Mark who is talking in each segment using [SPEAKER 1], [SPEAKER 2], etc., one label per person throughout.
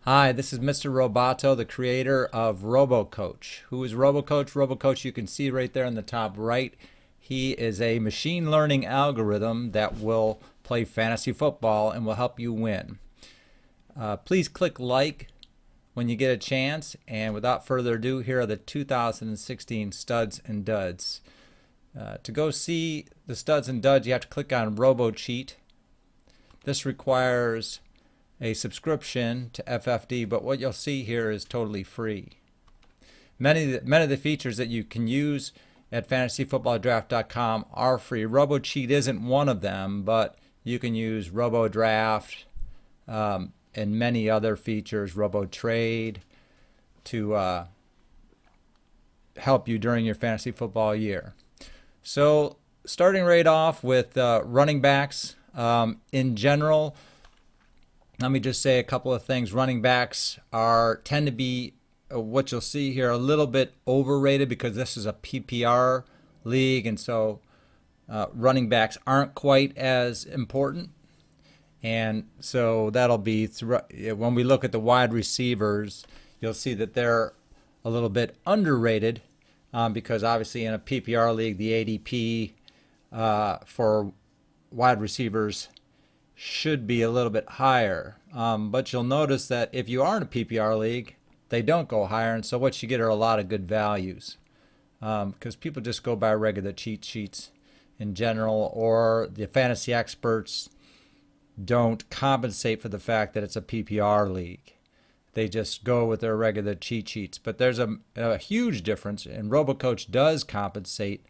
[SPEAKER 1] Hi, this is Mr. Roboto, the creator of RoboCoach. Who is RoboCoach? RoboCoach, you can see right there in the top right. He is a machine learning algorithm that will play fantasy football and will help you win. Please click like when you get a chance. And without further ado, here are the 2016 studs and duds. To go see the studs and duds, you have to click on RoboCheat. This requires a subscription to FFD, but what you'll see here is totally free. Many of the features that you can use at FantasyFootballDraft.com are free. RoboCheat isn't one of them, but you can use RoboDraft and many other features, RoboTrade, to help you during your fantasy football year. So starting right off with running backs, in general, let me just say a couple of things. Running backs tend to be, what you'll see here, a little bit overrated because this is a PPR league, and so running backs aren't quite as important. And so that'll be when we look at the wide receivers, you'll see that they're a little bit underrated because obviously in a PPR league, the ADP for wide receivers should be a little bit higher. But you'll notice that if you are in a PPR league, they don't go higher, and so what you get are a lot of good values because people just go by regular cheat sheets in general, or the fantasy experts don't compensate for the fact that it's a PPR league. They just go with their regular cheat sheets. But there's a huge difference, and RoboCoach does compensate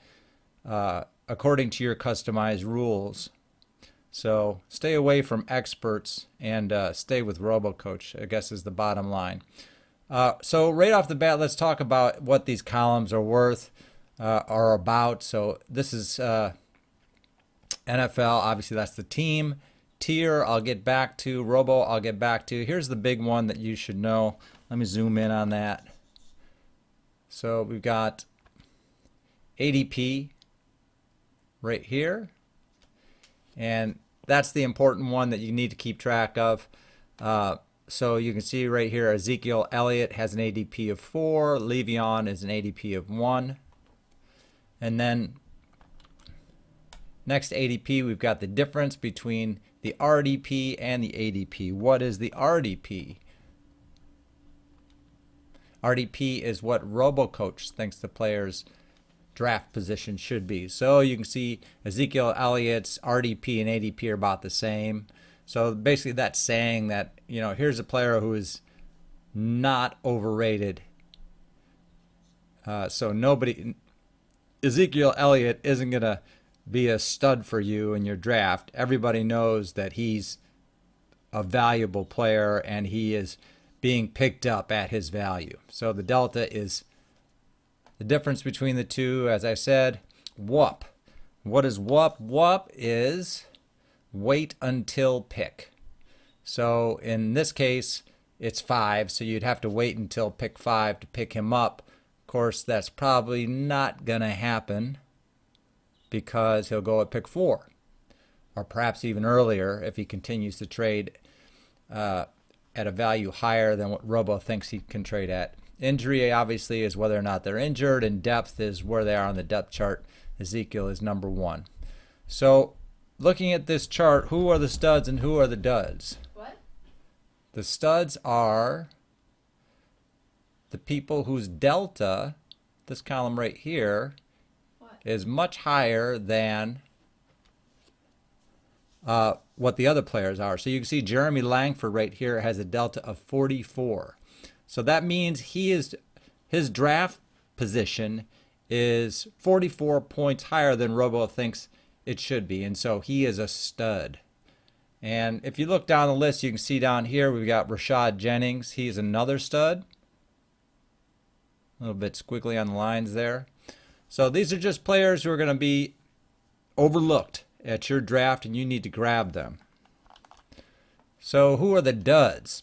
[SPEAKER 1] according to your customized rules. So stay away from experts and stay with RoboCoach, I guess, is the bottom line. So right off the bat, let's talk about what these columns are worth, are about. So this is NFL. Obviously, that's the team. Tier, I'll get back to. Robo, I'll get back to. Here's the big one that you should know. Let me zoom in on that. So we've got ADP right here. And that's the important one that you need to keep track of. So you can see right here, Ezekiel Elliott has an ADP of 4. Le'Veon is an ADP of 1. And then next ADP, we've got the difference between the RDP and the ADP. What is the RDP? RDP is what RoboCoach thinks the player's draft position should be. So you can see Ezekiel Elliott's RDP and ADP are about the same. So basically that's saying that, here's a player who is not overrated. Ezekiel Elliott isn't going to be a stud for you in your draft. Everybody knows that he's a valuable player and he is being picked up at his value. So the delta is the difference between the two, as I said. WUP. What is WUP? WUP is wait until pick. So in this case, it's 5, so you'd have to wait until pick 5 to pick him up. Of course, that's probably not going to happen because he'll go at pick 4, or perhaps even earlier if he continues to trade at a value higher than what Robo thinks he can trade at. Injury obviously is whether or not they're injured, and depth is where they are on the depth chart. Ezekiel is number 1. So looking at this chart, who are the studs and who are the duds?
[SPEAKER 2] What?
[SPEAKER 1] The studs are the people whose delta, this column right here, is much higher than what the other players are. So you can see Jeremy Langford right here has a delta of 44. So that means his draft position is 44 points higher than Robo thinks it should be. And so he is a stud. And if you look down the list, you can see down here we've got Rashad Jennings. He's another stud. A little bit squiggly on the lines there. So these are just players who are going to be overlooked at your draft, and you need to grab them. So who are the duds?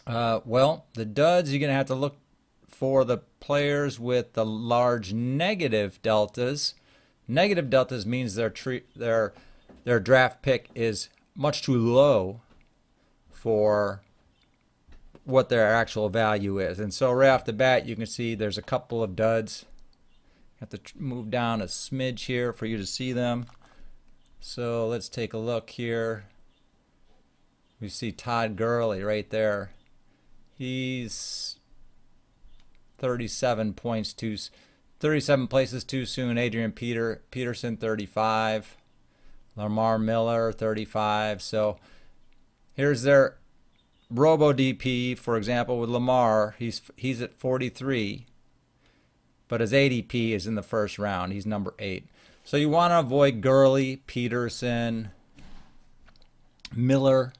[SPEAKER 1] Well, the duds, you're going to have to look for the players with the large negative deltas. Negative deltas means their draft pick is much too low for what their actual value is. And so right off the bat, you can see there's a couple of duds. Have to move down a smidge here for you to see them. So let's take a look here. We see Todd Gurley right there. He's 37 places too soon. Adrian Peterson 35. Lamar Miller 35. So here's their Robo DP, for example, with Lamar. He's at 43, but his ADP is in the first round. He's number 8. So you want to avoid Gurley, Peterson, Miller,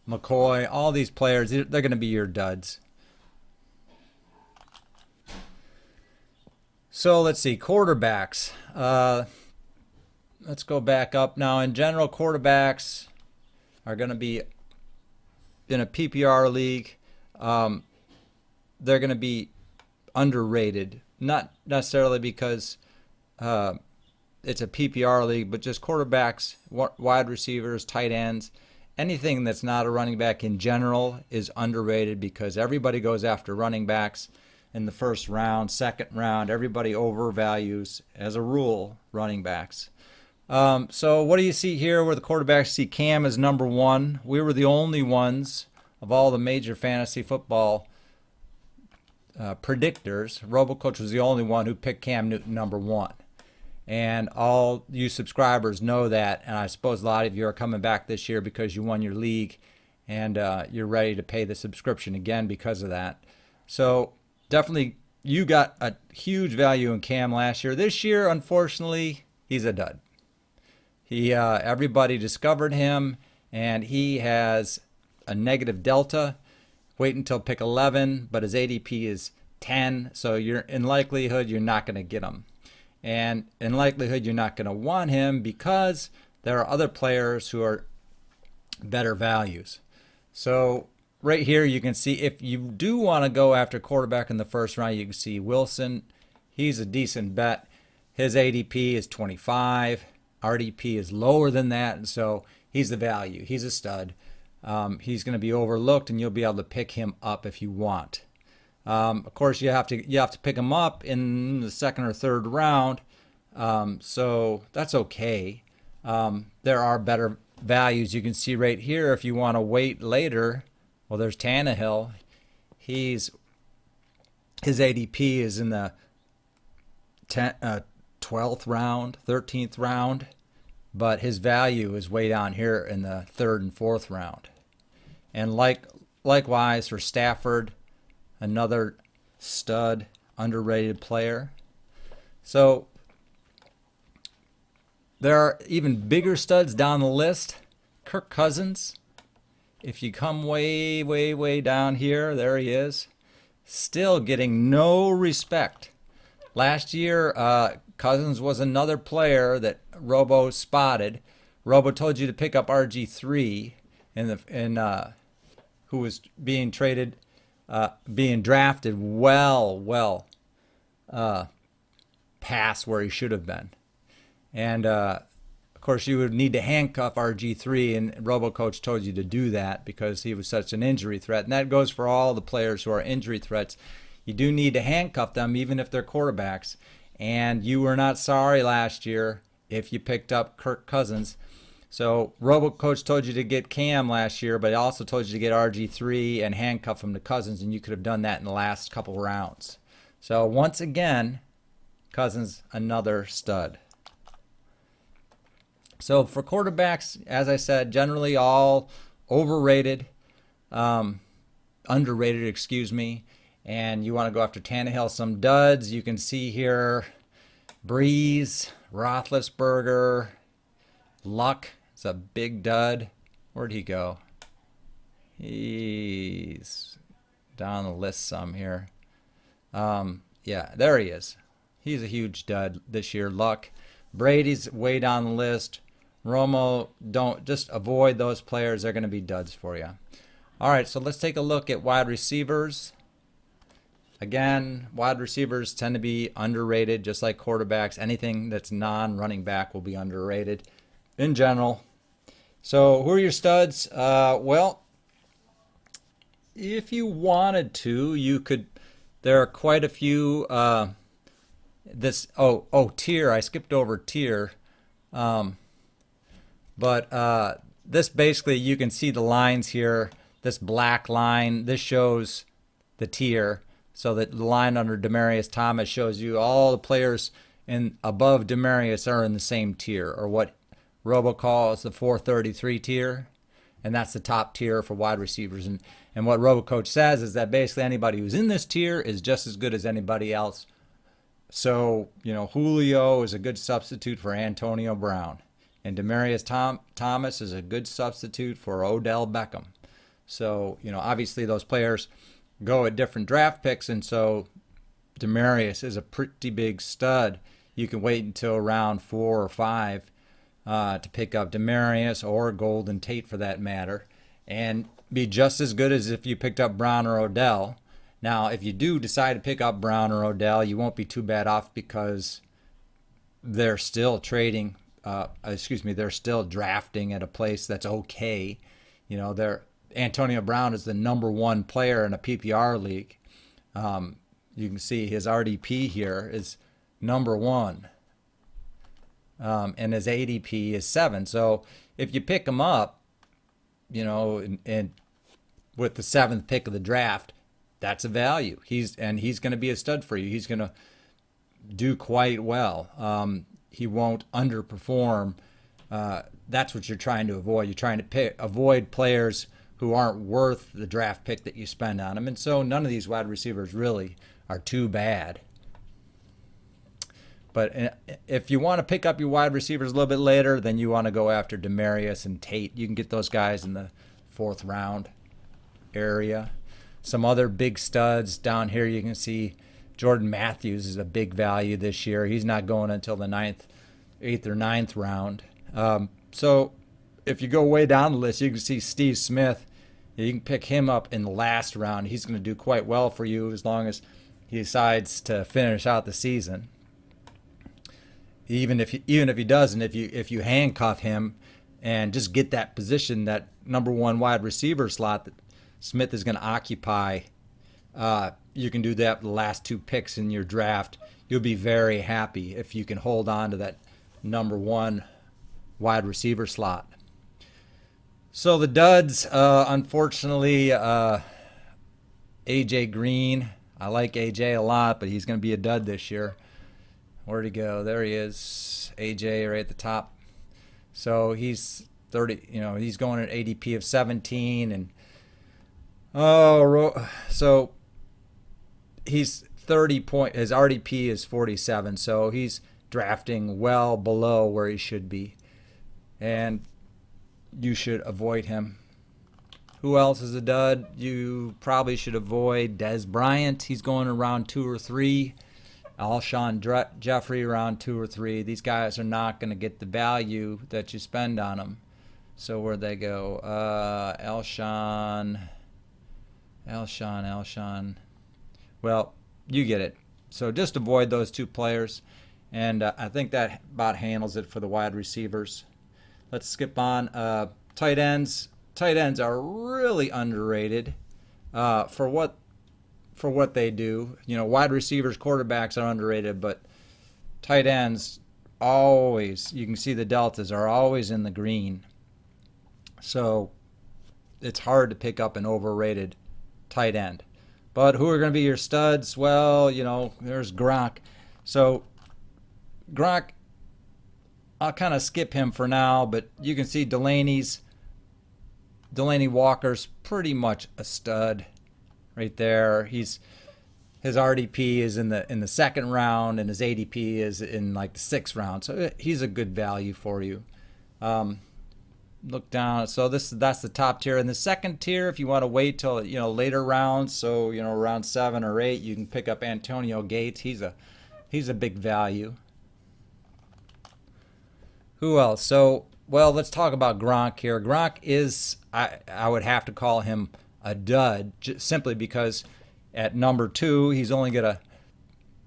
[SPEAKER 1] McCoy, all these players. They're going to be your duds. So let's see, quarterbacks. Let's go back up now. In general, quarterbacks are going to be in a PPR league. They're going to be underrated, not necessarily because it's a PPR league, but just quarterbacks, wide receivers, tight ends, anything that's not a running back in general is underrated because everybody goes after running backs in the first round, second round. Everybody overvalues, as a rule, running backs. So what do you see here where the quarterbacks see Cam as number 1? We were the only ones of all the major fantasy football predictors. RoboCoach was the only one who picked Cam Newton number 1. And all you subscribers know that, and I suppose a lot of you are coming back this year because you won your league and you're ready to pay the subscription again because of that. So definitely you got a huge value in Cam last year. This year, unfortunately, he's a dud. Everybody discovered him, and he has a negative delta. Wait until pick 11, but his ADP is 10, so you're in likelihood you're not going to get him. And in likelihood you're not going to want him because there are other players who are better values. So right here you can see if you do want to go after quarterback in the first round, you can see Wilson. He's a decent bet. His ADP is 25. RDP is lower than that, and so he's the value. He's a stud. He's going to be overlooked, and you'll be able to pick him up if you want. Of course, you have to pick him up in the second or third round, so that's okay. There are better values. You can see right here if you want to wait later. Well, there's Tannehill. His ADP is in the 12th round, 13th round, but his value is way down here in the 3rd and 4th round. And likewise for Stafford, another stud, underrated player. So there are even bigger studs down the list. Kirk Cousins, if you come way, way, way down here, there he is, still getting no respect. Last year, Cousins was another player that Robo spotted. Robo told you to pick up RG3 who was being traded, being drafted well past where he should have been. And of course, you would need to handcuff RG3, and RoboCoach told you to do that because he was such an injury threat. And that goes for all the players who are injury threats. You do need to handcuff them, even if they're quarterbacks. And you were not sorry last year if you picked up Kirk Cousins. So RoboCoach told you to get Cam last year, but he also told you to get RG3 and handcuff him to Cousins, and you could have done that in the last couple rounds. So once again, Cousins, another stud. So for quarterbacks, as I said, generally all overrated, underrated, excuse me. And you want to go after Tannehill, some duds. You can see here Breeze, Roethlisberger, Luck is a big dud. Where'd he go? He's down the list some here. Yeah, there he is. He's a huge dud this year. Luck. Brady's way down the list. Romo, just avoid those players. They're going to be duds for you. All right, so let's take a look at wide receivers. Again, wide receivers tend to be underrated, just like quarterbacks. Anything that's non-running back will be underrated in general. So who are your studs? Well, If you wanted to, you could. There are quite a few. Tier. I skipped over tier. Um, but this basically, you can see the lines here. This black line, this shows the tier. So that the line under Demaryius Thomas shows you all the players in above Demaryius are in the same tier, or what Robo calls the 433 tier. And that's the top tier for wide receivers. And what RoboCoach says is that basically anybody who's in this tier is just as good as anybody else. So, Julio is a good substitute for Antonio Brown. And Demaryius Thomas is a good substitute for Odell Beckham. So, obviously those players go at different draft picks. And so Demaryius is a pretty big stud. You can wait until round 4 or 5 to pick up Demaryius or Golden Tate for that matter, and be just as good as if you picked up Brown or Odell. Now, if you do decide to pick up Brown or Odell, you won't be too bad off because they're still trading. They're still drafting at a place that's okay. Antonio Brown is the number 1 player in a PPR league. You can see his RDP here is number 1. And his ADP is 7. So if you pick him up, and with the 7th pick of the draft, that's a value. He's going to be a stud for you. He's going to do quite well. He won't underperform. That's what you're trying to avoid. You're trying to avoid players who aren't worth the draft pick that you spend on them. And so none of these wide receivers really are too bad. But if you want to pick up your wide receivers a little bit later, then you want to go after Demaryius and Tate. You can get those guys in the 4th round area. Some other big studs down here, you can see Jordan Matthews is a big value this year. He's not going until the 8th or 9th round. So if you go way down the list, you can see Steve Smith. You can pick him up in the last round. He's going to do quite well for you as long as he decides to finish out the season. Even if he doesn't, if you handcuff him and just get that position, that number 1 wide receiver slot that Smith is going to occupy, you can do that with the last 2 picks in your draft. You'll be very happy if you can hold on to that number 1 wide receiver slot. So the duds, unfortunately, AJ Green. I like AJ a lot, but he's going to be a dud this year. Where'd he go? There he is. AJ right at the top. So he's 30, he's going at ADP of 17. And so he's 30 point. His RDP is 47. So he's drafting well below where he should be. And you should avoid him. Who else is a dud? You probably should avoid Dez Bryant. He's going around 2 or 3. Alshon Jeffrey around 2 or 3. These guys are not going to get the value that you spend on them. So where'd they go? Alshon. Well, you get it. So just avoid those 2 players. And I think that about handles it for the wide receivers. Let's skip on. Tight ends. Tight ends are really underrated for what they do. Wide receivers, quarterbacks are underrated, but tight ends always, you can see the deltas are always in the green. So it's hard to pick up an overrated tight end. But who are going to be your studs? Well, there's Gronk. So Gronk, I'll kind of skip him for now, but you can see Delaney Walker's pretty much a stud right there. His RDP is in the 2nd round, and his ADP is in like the 6th round. So he's a good value for you. Look down. So that's the top tier. In the 2nd tier, if you want to wait till later rounds, so round 7 or 8, you can pick up Antonio Gates. He's a big value. Who else? So let's talk about Gronk here. Gronk is, I would have to call him a dud, simply because at number 2, he's only going to,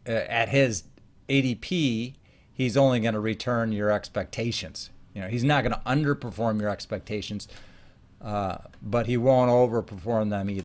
[SPEAKER 1] at his ADP, he's only going to return your expectations. He's not going to underperform your expectations, but he won't overperform them either.